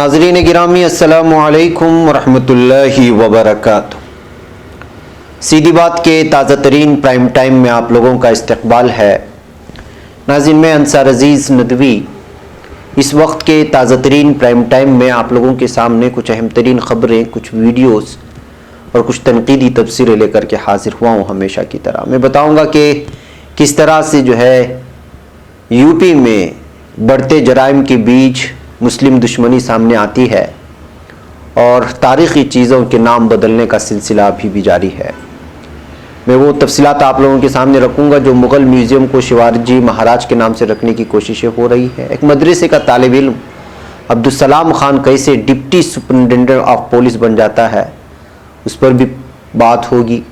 नाज़रीन गिरामी अस्सलामु अलैकुम वरहमतुल्लाहि वबरकातुहू। सीधी बात के ताज़ा तरीन प्राइम टाइम में आप लोगों का इस्तकबाल है। नाज़रीन मैं अंसार अजीज़ नदवी इस वक्त के ताज़ा तरीन प्राइम टाइम में आप लोगों के सामने कुछ अहम तरीन ख़बरें, कुछ वीडियोस और कुछ तनकीदी तबसीरें लेकर के हाजिर हुआ हूँ। हमेशा की तरह मैं बताऊँगा कि किस तरह से जो है यूपी में बढ़ते जराइम के बीच मुस्लिम दुश्मनी सामने आती है और तारीख़ी चीज़ों के नाम बदलने का सिलसिला अभी भी जारी है। मैं वो तफसीलात आप लोगों के सामने रखूँगा जो मुग़ल म्यूज़ियम को शिवाजी महाराज के नाम से रखने की कोशिशें हो रही है। एक मदरसे का तालिब इल्म अब्दुलसलाम खान कैसे डिप्टी सुपरिटेंडेंट ऑफ पुलिस बन जाता है, उस पर भी बात होगी।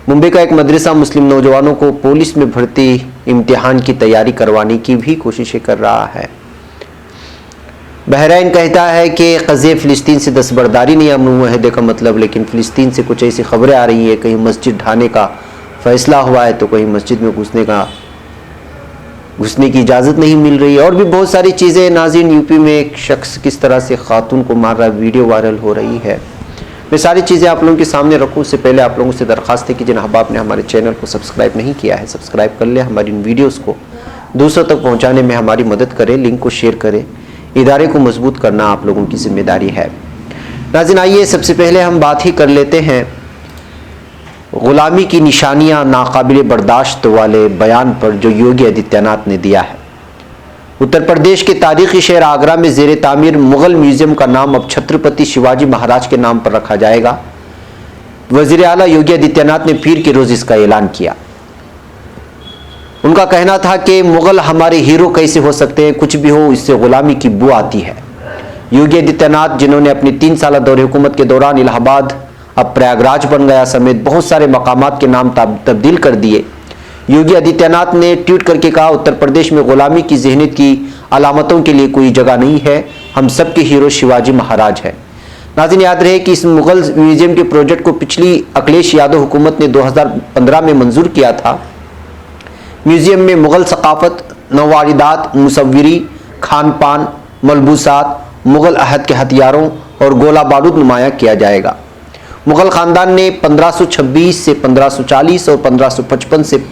मुंबई का एक मदरसा मुस्लिम नौजवानों को पुलिस में भर्ती इम्तिहान की तैयारी करवाने की भी कोशिशें कर रहा है। बहरीन कहता है कि क़ज़े फ़िलिस्तीन से दस्तबरदारी नहीं अमन मुआहदे का मतलब, लेकिन फ़िलिस्तीन से कुछ ऐसी ख़बरें आ रही हैं, कहीं मस्जिद ढाने का फ़ैसला हुआ है तो कहीं मस्जिद में घुसने की इजाज़त नहीं मिल रही है और भी बहुत सारी चीज़ें। नाज़रीन यूपी में एक शख्स किस तरह से खातून को मार रहा, वीडियो वायरल हो रही है। मैं सारी चीज़ें आप लोगों के सामने रखूँ उससे पहले आप लोगों से दरख्वास्त है कि जिन अहबाब ने हमारे चैनल को सब्सक्राइब नहीं किया है सब्सक्राइब कर ले, हमारी इन वीडियोज़ को दूसरों तक पहुँचाने में हमारी मदद करें, लिंक को शेयर करें। इदारे को मजबूत करना आप लोगों की जिम्मेदारी है। नाज़रीन आइए सबसे पहले हम बात ही कर लेते हैं ग़ुलामी की निशानियां नाकाबिल बर्दाश्त वाले बयान पर जो योगी आदित्यनाथ ने दिया है। उत्तर प्रदेश के तारीख़ी शहर आगरा में ज़ेर तामीर मुग़ल म्यूज़ियम का नाम अब छत्रपति शिवाजी महाराज के नाम पर रखा जाएगा। वज़ीर आला योगी आदित्यनाथ ने पीर के रोज़ इसका ऐलान किया। उनका कहना था कि मुग़ल हमारे हीरो कैसे हो सकते हैं, कुछ भी हो इससे ग़ुलामी की बू आती है। योगी आदित्यनाथ जिन्होंने अपनी 3 साल दौरे हुकूमत के दौरान इलाहाबाद अब प्रयागराज बन गया समेत बहुत सारे मकामात के नाम तब्दील कर दिए। योगी आदित्यनाथ ने ट्वीट करके कहा, उत्तर प्रदेश में ग़ुलामी की ज़हनियत की अलामतों के लिए कोई जगह नहीं है, हम सब के हीरो शिवाजी महाराज हैं। नाज़रीन याद रहे कि इस मुग़ल म्यूज़ियम के प्रोजेक्ट को पिछली अखिलेश यादव हुकूमत ने 2015 में मंजूर किया था। म्यूज़ियम में मुग़ल सक़ाफ़त, नवारिदात, मुसव्विरी, खान पान, मलबूसात, मुग़ल अहद के हथियारों और गोला बारूद नुमाया किया जाएगा। मुग़ल ख़ानदान ने 1526 से 1540 और 1555 से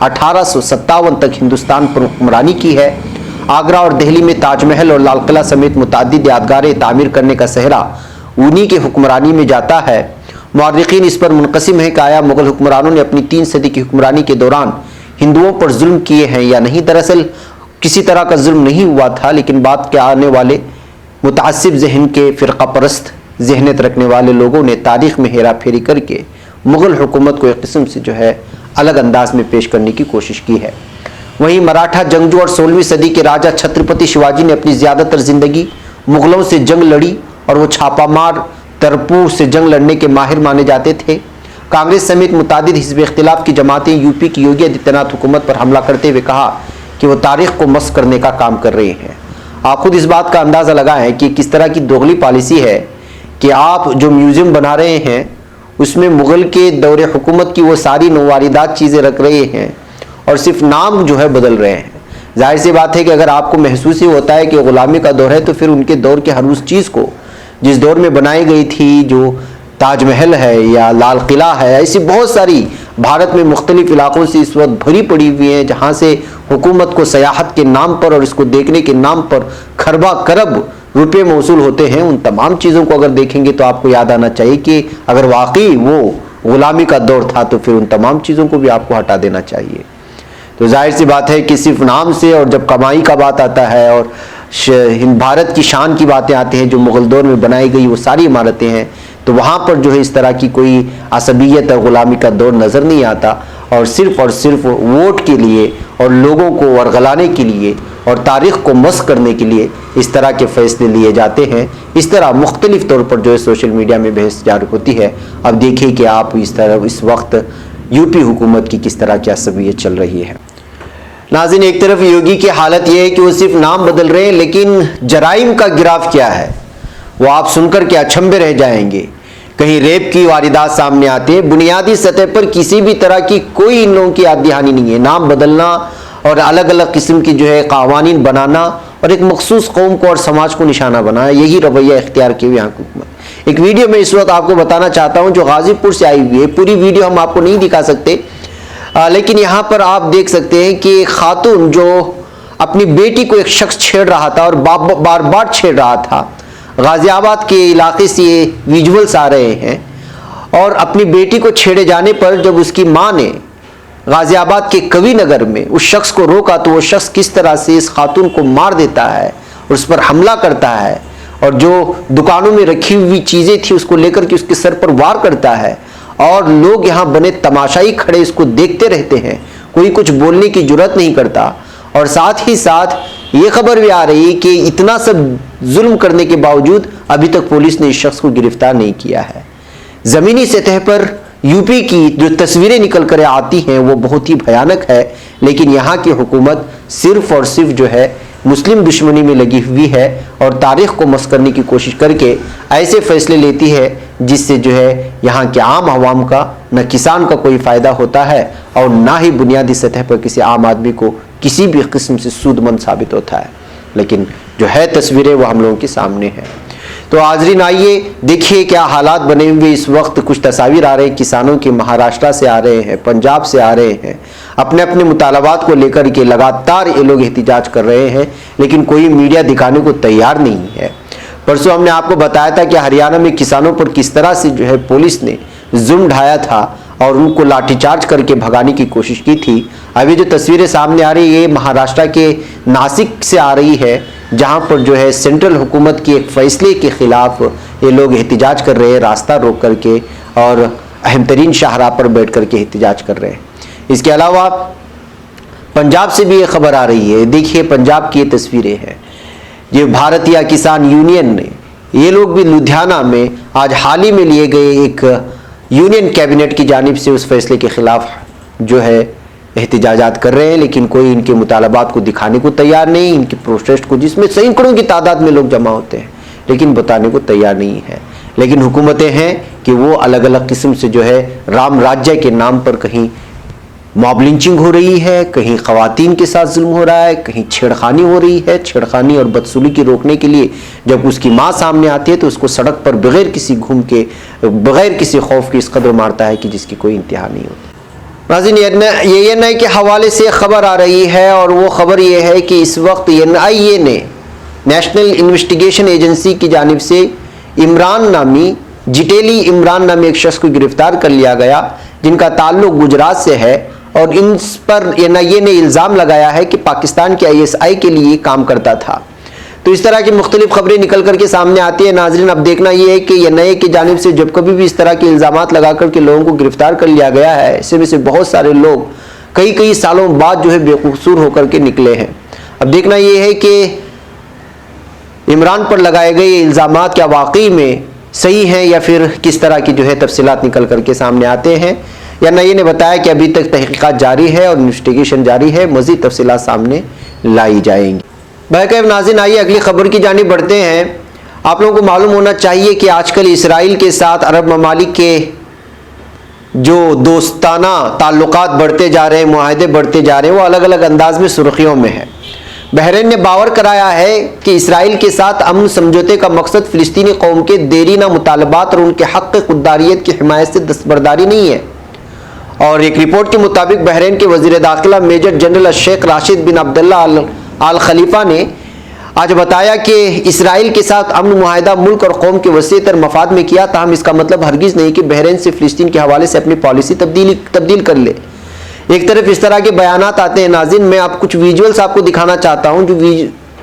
1857 तक हिंदुस्तान पर हुक्मरानी की है। आगरा और दिल्ली में ताजमहल और लाल किला समेत मुतअद्दिद यादगारें तामीर करने का सहरा उन्हीं के हुक्मरानी में जाता है। मुअर्रिख़ीन इस पर मुनक़सिम है कि आया मुग़ल हुक्मरानों ने अपनी 3 सदी की हुक्मरानी के दौरान हिंदुओं पर जुल्म किए हैं या नहीं। दरअसल किसी तरह का जुल्म नहीं हुआ था, लेकिन बात के आने वाले मुतअस्सिब ज़हन के फ़िरक़ा परस्त ज़हनियत रखने वाले लोगों ने तारीख़ में हेरा फेरी करके मुग़ल हुकूमत को एक किस्म से जो है अलग अंदाज में पेश करने की कोशिश की है। वहीं मराठा जंगजू और 16वीं सदी के राजा छत्रपति शिवाजी ने अपनी ज़्यादातर ज़िंदगी मुग़लों से जंग लड़ी और वो छापामार तरपूर से जंग लड़ने के माहिर माने जाते थे। कांग्रेस समेत मुतादिद हिज़्ब इख्तिलाफ की जमातें यूपी की योगी आदित्यनाथ हुकूमत पर हमला करते हुए कहा कि वो तारीख़ को मस्ख़ करने का काम कर रहे हैं। आप खुद इस बात का अंदाज़ा लगाएं कि किस तरह की दोगली पॉलिसी है कि आप जो म्यूज़ियम बना रहे हैं उसमें मुग़ल के दौरे हुकूमत की वो सारी नवारिदात चीज़ें रख रहे हैं और सिर्फ नाम जो है बदल रहे हैं। जाहिर सी बात है कि अगर आपको महसूस ही होता है कि ग़ुलामी का दौर है तो फिर उनके दौर के हर उस चीज़ को जिस दौर में बनाई गई थी, जो ताजमहल है या लाल किला है, ऐसी बहुत सारी भारत में मुख्तलिफ इलाक़ों से इस वक्त भरी पड़ी हुई हैं जहाँ से हुकूमत को सयाहत के नाम पर और इसको देखने के नाम पर खरबा करब रुपए मौसूल होते हैं। उन तमाम चीज़ों को अगर देखेंगे तो आपको याद आना चाहिए कि अगर वाकई वो ग़ुलामी का दौर था तो फिर उन तमाम चीज़ों को भी आपको हटा देना चाहिए। तो जाहिर सी बात है कि सिर्फ नाम से और जब कमाई का बात आता है और भारत की शान की बातें आती हैं जो मुग़ल दौर में बनाई गई वो सारी इमारतें हैं, तो वहाँ पर जो है इस तरह की कोई असबियत और ग़ुलामी का दौर नज़र नहीं आता और सिर्फ वोट के लिए और लोगों को वरगलाने के लिए और तारीख़ को मस्ख़ करने के लिए इस तरह के फ़ैसले लिए जाते हैं। इस तरह मुख्तलिफ़ तौर पर जो है सोशल मीडिया में बहस जारी होती है। अब देखिए कि आप इस वक्त यूपी हुकूमत की किस तरह की असबियत चल रही है। नाज़रीन एक तरफ योगी की हालत यह है कि वो सिर्फ नाम बदल रहे हैं, लेकिन जराइम का गिराफ क्या है वो आप सुनकर के अचंभे रह जाएंगे। कहीं रेप की वारदात सामने आती है, बुनियादी सतह पर किसी भी तरह की कोई इन लोगों की याद दहानी नहीं है। नाम बदलना और अलग अलग किस्म की जो है कावानीन बनाना اور ایک مخصوص قوم کو اور سماج کو نشانہ بنایا. یہی رویہ اختیار کیے ہوئے یہاں کی حکومت. ایک ویڈیو میں اس وقت آپ کو بتانا چاہتا ہوں جو غازی پور سے آئی ہوئی ہے. پوری ویڈیو ہم آپ کو نہیں دکھا سکتے, لیکن یہاں پر آپ دیکھ سکتے ہیں کہ خاتون جو اپنی بیٹی کو ایک شخص چھیڑ رہا تھا اور بار بار چھیڑ رہا تھا. غازی آباد کے علاقے سے یہ ویجولز آ رہے ہیں, اور اپنی بیٹی کو چھیڑے جانے پر جب اس کی ماں نے غازی آباد کے کوی نگر میں اس شخص کو روکا تو وہ شخص کس طرح سے اس خاتون کو مار دیتا ہے اور اس پر حملہ کرتا ہے, اور جو دکانوں میں رکھی ہوئی چیزیں تھی اس کو لے کر کے اس کے سر پر وار کرتا ہے, اور لوگ یہاں بنے تماشائی کھڑے اس کو دیکھتے رہتے ہیں, کوئی کچھ بولنے کی جرات نہیں کرتا. اور ساتھ ہی ساتھ یہ خبر بھی آ رہی ہے کہ اتنا سب ظلم کرنے کے باوجود ابھی تک پولیس نے اس شخص کو گرفتار نہیں کیا ہے. زمینی سطح پر یو پی کی جو تصویریں نکل کر آتی ہیں وہ بہت ہی بھیانک ہے, لیکن یہاں کی حکومت صرف اور صرف جو ہے مسلم دشمنی میں لگی ہوئی ہے اور تاریخ کو مسخ کرنے کی کوشش کر کے ایسے فیصلے لیتی ہے جس سے جو ہے یہاں کے عام عوام کا نہ کسان کا کوئی فائدہ ہوتا ہے اور نہ ہی بنیادی سطح پر کسی عام آدمی کو کسی بھی قسم سے سود مند ثابت ہوتا ہے. لیکن جو ہے تصویریں وہ ہم لوگوں کے سامنے ہیں. تو حاضرین آئیے دیکھیے کیا حالات بنے ہوئے اس وقت. کچھ تصاویر آ رہے ہیں کسانوں کے, مہاراشٹر سے آ رہے ہیں, پنجاب سے آ رہے ہیں, اپنے اپنے مطالبات کو لے کر کے لگاتار یہ لوگ احتجاج کر رہے ہیں, لیکن کوئی میڈیا دکھانے کو تیار نہیں ہے. پرسوں ہم نے آپ کو بتایا تھا کہ ہریانہ میں کسانوں پر کس طرح سے جو ہے پولیس نے ظلم ڈھایا تھا اور ان کو لاٹھی چارج کر کے بھگانے کی کوشش کی تھی. ابھی جو تصویریں سامنے آ رہی ہے یہ مہاراشٹر کے ناسک سے آ رہی ہے, جہاں پر جو ہے سینٹرل حکومت کے ایک فیصلے کے خلاف یہ لوگ احتجاج کر رہے ہیں, راستہ روک کر کے اور اہم ترین شاہراہ پر بیٹھ کر کے احتجاج کر رہے ہیں. اس کے علاوہ پنجاب سے بھی یہ خبر آ رہی ہے. دیکھیے پنجاب کی یہ تصویریں ہیں. یہ بھارتیہ کسان یونین نے, یہ لوگ بھی لدھیانہ میں آج حال ہی میں لیے گئے ایک یونین کیبنٹ کی جانب سے اس فیصلے کے خلاف جو ہے احتجاجات کر رہے ہیں, لیکن کوئی ان کے مطالبات کو دکھانے کو تیار نہیں. ان کے پروٹیسٹ کو, جس میں سینکڑوں کی تعداد میں لوگ جمع ہوتے ہیں, لیکن بتانے کو تیار نہیں ہے. لیکن حکومتیں ہیں کہ وہ الگ الگ قسم سے جو ہے رام راجیہ کے نام پر کہیں موب لنچنگ ہو رہی ہے, کہیں خواتین کے ساتھ ظلم ہو رہا ہے, کہیں چھیڑخانی ہو رہی ہے. چھیڑخانی اور بدسلوکی روکنے کے لیے جب اس کی ماں سامنے آتی ہے تو اس کو سڑک پر بغیر کسی گھوم کے, بغیر کسی خوف کے اس قدر مارتا ہے کہ جس کی کوئی انتہا نہیں ہوتی. ناظرین یہ کے حوالے سے خبر آ رہی ہے, اور وہ خبر یہ ہے کہ اس وقت NIA نے, نیشنل انویسٹیگیشن ایجنسی کی جانب سے عمران نامی, جٹیلی عمران نامی ایک شخص کو گرفتار کر لیا گیا جن کا تعلق گجرات سے ہے, اور ان پر NIA نے الزام لگایا ہے کہ پاکستان کے ISI کے لیے کام کرتا تھا. تو اس طرح کی مختلف خبریں نکل کر کے سامنے آتی ہیں. ناظرین اب دیکھنا یہ ہے کہ NIA کی جانب سے جب کبھی بھی اس طرح کے الزامات لگا کر کے لوگوں کو گرفتار کر لیا گیا ہے, ایسے میں سے بہت سارے لوگ کئی سالوں بعد جو ہے بے قصور ہو کر کے نکلے ہیں. اب دیکھنا یہ ہے کہ عمران پر لگائے گئے الزامات کیا واقعی میں صحیح ہیں یا پھر کس طرح کی جو ہے تفصیلات نکل کر کے سامنے آتے ہیں. NIA نے بتایا کہ ابھی تک تحقیقات جاری ہے اور انویسٹیگیشن جاری ہے, مزید تفصیلات سامنے لائی جائیں گی. بہرکیف ناظرین آئیے اگلی خبر کی جانب بڑھتے ہیں. آپ لوگوں کو معلوم ہونا چاہیے کہ آج کل اسرائیل کے ساتھ عرب ممالک کے جو دوستانہ تعلقات بڑھتے جا رہے ہیں, معاہدے بڑھتے جا رہے ہیں, وہ الگ الگ انداز میں سرخیوں میں ہے. بحرین نے باور کرایا ہے کہ اسرائیل کے ساتھ امن سمجھوتے کا مقصد فلسطینی قوم کے دیرینہ مطالبات اور ان کے حق خودداریت کی حمایت سے دستبرداری نہیں ہے. اور ایک رپورٹ کے مطابق بحرین کے وزیر داخلہ میجر جنرل الشیخ راشد بن عبداللہ آل خلیفہ نے آج بتایا کہ اسرائیل کے ساتھ امن معاہدہ ملک اور قوم کے وسیع تر مفاد میں کیا, تاہم اس کا مطلب ہرگز نہیں کہ بحرین سے فلسطین کے حوالے سے اپنی پالیسی تبدیل کر لے. ایک طرف اس طرح کے بیانات آتے ہیں. ناظرین میں آپ کچھ ویجولز آپ کو دکھانا چاہتا ہوں جو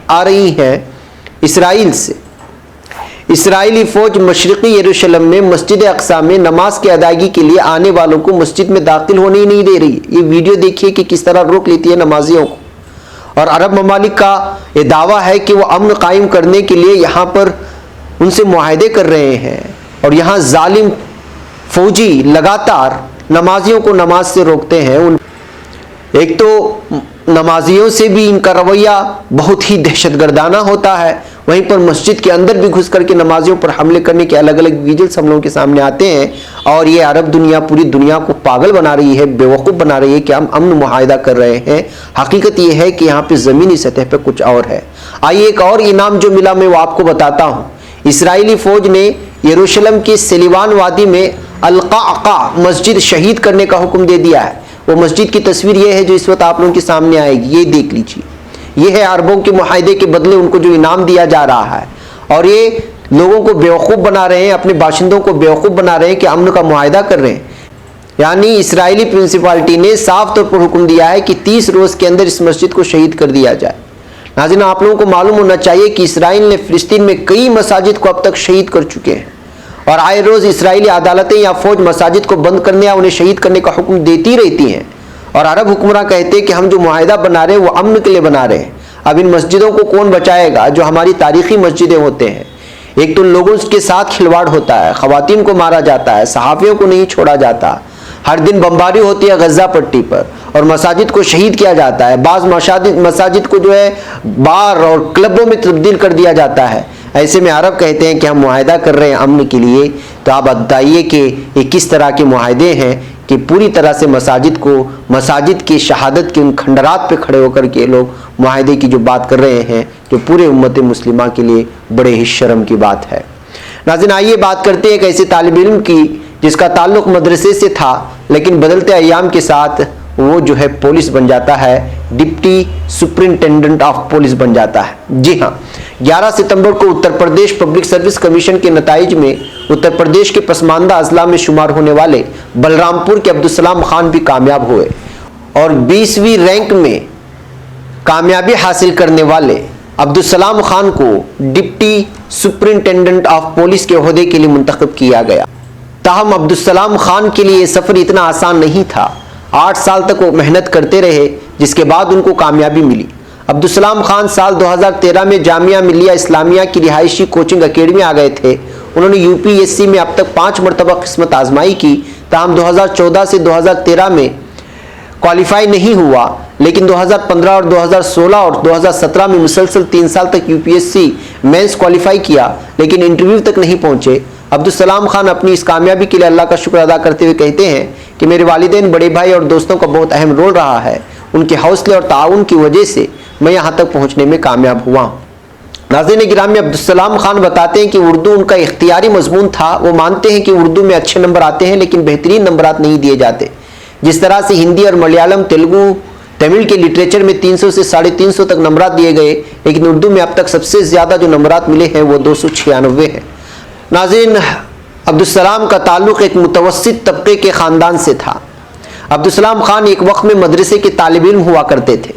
آ رہی ہیں اسرائیل سے. اسرائیلی فوج مشرقی یروشلم میں مسجد اقصی میں نماز کی ادائیگی کے لیے آنے والوں کو مسجد میں داخل ہونے ہی نہیں دے رہی. یہ ویڈیو دیکھیے کہ کس طرح روک لیتی ہے نمازیوں کو. اور عرب ممالک کا یہ دعویٰ ہے کہ وہ امن قائم کرنے کے لیے یہاں پر ان سے معاہدے کر رہے ہیں, اور یہاں ظالم فوجی لگاتار نمازیوں کو نماز سے روکتے ہیں. ایک تو नमाजियों से भी इनका रवैया बहुत ही दहशतगर्दाना होता है। वहीं पर मस्जिद के अंदर भी घुस करके नमाजियों पर हमले करने के अलग अलग विजिल्स हम लोगों के सामने आते हैं और ये अरब दुनिया पूरी दुनिया को पागल बना रही है, बेवकूफ़ बना रही है कि हम अमन मुआहिदा कर रहे हैं। हकीकत ये है कि यहाँ पे ज़मीनी सतह पे कुछ और है। आइए एक और इनाम जो मिला मैं वो आपको बताता हूँ। इसराइली फ़ौज ने यरूशलेम के सिलीवान वादी में अल-क़अक़ा मस्जिद शहीद करने का हुक्म दे दिया है। वो मस्जिद की तस्वीर ये है जो इस वक्त आप लोगों के सामने आएगी, ये देख लीजिए। ये है अरबों के मुआहिदे के बदले उनको जो इनाम दिया जा रहा है और ये लोगों को बेवकूफ़ बना रहे हैं, अपने बाशिंदों को बेवकूफ़ बना रहे हैं कि अमन का मुआहिदा कर रहे हैं। यानी इसराइली प्रिंसिपालिटी ने साफ तौर पर हुक्म दिया है कि 30 रोज़ के अंदर इस मस्जिद को शहीद कर दिया जाए। नाज़रीन, आप लोगों को मालूम होना चाहिए कि इसराइल ने फ़िलिस्तीन में कई मसाजिद को अब तक शहीद कर चुके हैं और आए रोज़ इसराइली अदालतें या फ़ौज मसाजिद को बंद करने या उन्हें शहीद करने का हुक्म देती रहती हैं। और अरब हुक्मरान कहते हैं कि हम जो मुआहिदा बना रहे हैं वो अमन के लिए बना रहे हैं। अब इन मस्जिदों को कौन बचाएगा जो हमारी तारीखी मस्जिदें होते हैं। एक तो लोगों के साथ खिलवाड़ होता है, ख़वातीन को मारा जाता है, सहाफ़ियों को नहीं छोड़ा जाता, हर दिन बमबारी होती है गज़ा पट्टी पर और मसाजिद को शहीद किया जाता है। बाज़ मसाजिद को जो है बार और क्लबों में तब्दील कर दिया जाता है। ऐसे में अरब कहते हैं कि हम मुआहिदा कर रहे हैं अमन के लिए। तो आप बताइए कि ये किस तरह के मुआहिदे हैं कि पूरी तरह से मसाजिद की शहादत के उन खंडरात पे खड़े होकर के लोग मुआहिदे की जो बात कर रहे हैं, जो पूरे उम्मत मुस्लिमा के लिए बड़े ही शर्म की बात है। नाज़रीन, आइए बात करते हैं एक ऐसे तालिब इल्म की जिसका ताल्लुक मदरसे से था लेकिन बदलते अय्याम के साथ वो जो है पुलिस बन जाता है, डिप्टी सुपरिंटेंडेंट ऑफ पुलिस बन जाता है। जी हाँ, 11 सितंबर को Uttar Pradesh public service commission के नताइज में उत्तर प्रदेश के पसमानदा अजला में शुमार होने वाले बलरामपुर के अब्दुलसलाम खान भी कामयाब हुए और 20वीं रैंक में कामयाबी हासिल करने वाले अब्दुलसलाम खान को डिप्टी सुपरिंटेंडेंट ऑफ पुलिस के ओहदे के लिए मुंतखब किया गया। ताहम अब्दुलसलाम खान के लिए ये सफ़र इतना आसान नहीं था। 8 साल तक वो मेहनत करते रहे जिसके बाद उनको कामयाबी मिली। अब्दुलसलाम खान साल 2013 में जामिया मिल्लिया इस्लामिया की रिहायशी कोचिंग अकेडमी आ गए थे। उन्होंने यूपीएससी में अब तक 5 मरतबा किस्मत आजमाई की। ताहम 2014 से 2013 में क्वालिफाई नहीं हुआ, लेकिन 2015 और 2016 और 2017 में मुसलसल 3 साल तक यूपीएससी मेंस क्वालिफाई किया लेकिन इंटरव्यू तक नहीं पहुंचे। अब्दुलसलाम खान अपनी इस कामयाबी के लिए अल्लाह का शुक्र अदा करते हुए कहते हैं कि मेरे वालिदैन, बड़े भाई और दोस्तों का बहुत अहम रोल रहा है। उनके हौसले और ताउन की वजह से मैं यहाँ तक पहुँचने में कामयाब हुआ हूँ। नाज़रीन गिरामी, अब्दुलसलाम खान बताते हैं कि उर्दू उनका इख्तियारी मजमून था। वो मानते हैं कि उर्दू में अच्छे नंबर आते हैं लेकिन बेहतरीन नंबरात नहीं दिए जाते। जिस तरह से हिंदी और मलयालम, तेलुगु, तमिल के लिटरेचर में 300 से 350 तक नंबरात दिए गए, लेकिन उर्दू में अब तक सबसे ज़्यादा जो नंबरात मिले हैं वो 296 हैं। नाज़रीन, अब्दुलसलाम का ताल्लुक़ एक मुतवस्सित तबके के ख़ानदान से था। अब्दुलसलाम खान एक वक्त में मदरसे के तालिब इल्म हुआ करते थे।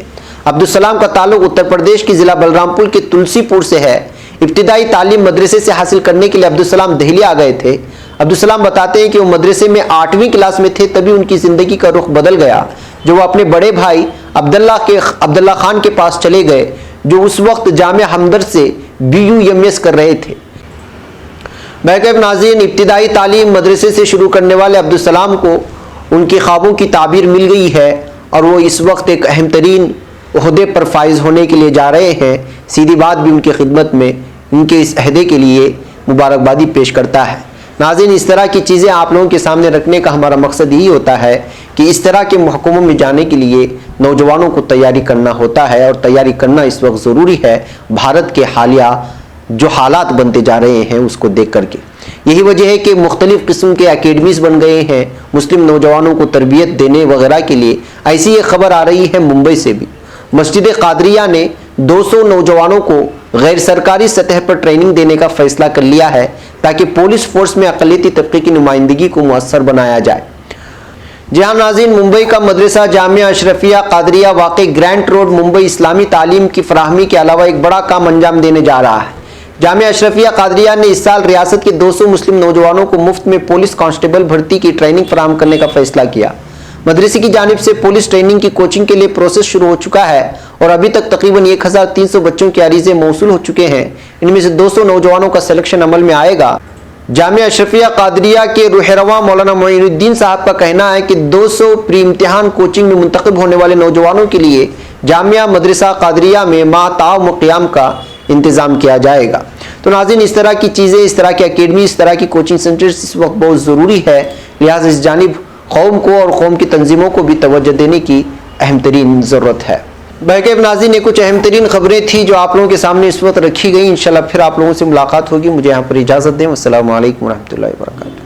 अब्दुलसलाम का ताल्लुक़ उत्तर प्रदेश के ज़िला बलरामपुर के तुलसीपुर से है। इब्तिदाई तालीम मदरसे से हासिल करने के लिए अब्दुलसलाम दहली आ गए थे। अब्दुलसलाम बताते हैं कि वो मदरसे में 8वीं क्लास में थे तभी उनकी ज़िंदगी का रुख बदल गया, जो वो अपने बड़े भाई अब्दुल्ला खान के पास चले गए, जो उस वक्त जामिया हमदर्द से BUMS कर रहे थे। महकम नाज़रीन, इब्तिदाई तालीम मदरसे से शुरू करने वाले अब्दुलसलाम को उनके ख्वाबों की ताबीर मिल गई है और वो इस वक्त एक अहम तरीन ओहदे पर फाइज होने के लिए जा रहे हैं। सीधी बात भी उनकी खिदमत में उनके इस अहदे के लिए मुबारकबादी पेश करता है। नाज़रीन, इस तरह की चीज़ें आप लोगों के सामने रखने का हमारा मकसद यही होता है कि इस तरह के महकमों में जाने के लिए नौजवानों को तैयारी करना होता है और तैयारी करना इस वक्त ज़रूरी है भारत के हालिया जो हालात बनते जा रहे हैं उसको देख करके। यही वजह है कि मुख्तलिफ़ किस्म के अकेडमीज़ बन गए हैं मुस्लिम नौजवानों को तरबियत देने वगैरह के लिए। ऐसी ये खबर आ रही है मुंबई से भी। मस्जिद कादरिया ने 200 नौजवानों को गैर सरकारी सतह पर ट्रेनिंग देने का फैसला कर लिया है ताकि पुलिस फोर्स में अक़लियती तबके की नुमाइंदगी को मुअस्सर बनाया जाए। जहाँ नाज़रीन, मुंबई का मदरसा जामिया अशरफिया कादरिया वाक़ई ग्रैंट रोड मुंबई इस्लामी तालीम की फराहमी के अलावा एक बड़ा काम अंजाम देने जा रहा है। जामिया अशरफिया कादरिया ने इस साल रियासत के 200 मुस्लिम नौजवानों को मुफ्त में पुलिस कांस्टेबल भर्ती की ट्रेनिंग फराहम करने का फैसला किया। मदरसे की जानिब से पुलिस ट्रेनिंग की कोचिंग के लिए प्रोसेस शुरू हो चुका है और अभी तक तकरीबन 1300 बच्चों के अरीज़े मौसूल हो चुके हैं। इनमें से 200 नौजवानों का सिलेक्शन अमल में आएगा। जामिया अशरफिया कादरिया के रूहरवा मौलाना मोइनुद्दीन साहब का कहना है कि 200 प्री इम्तिहान कोचिंग में मुंतखब होने वाले नौजवानों के लिए जामिया मदरसा कादरिया में माताव क़याम का इंतज़ाम किया जाएगा। तो नाज़रीन, इस तरह की चीज़ें, इस तरह की अकेडमी, इस तरह की कोचिंग सेंटर्स इस वक्त बहुत ज़रूरी है। लिहाजा इस जानिब कौम को और कौम की तंजीमों को भी तवज्जो देने की अहम तरीन ज़रूरत है। बहके नाज़रीन, ये कुछ अहम तरीन ख़बरें थी जो आप लोगों के सामने इस वक्त रखी गई। इंशाल्लाह फिर आप लोगों से मुलाकात होगी। मुझे यहाँ पर इजाज़त दें। अस्सलामु अलैकुम व रहमतुल्लाहि व बरकातुहू।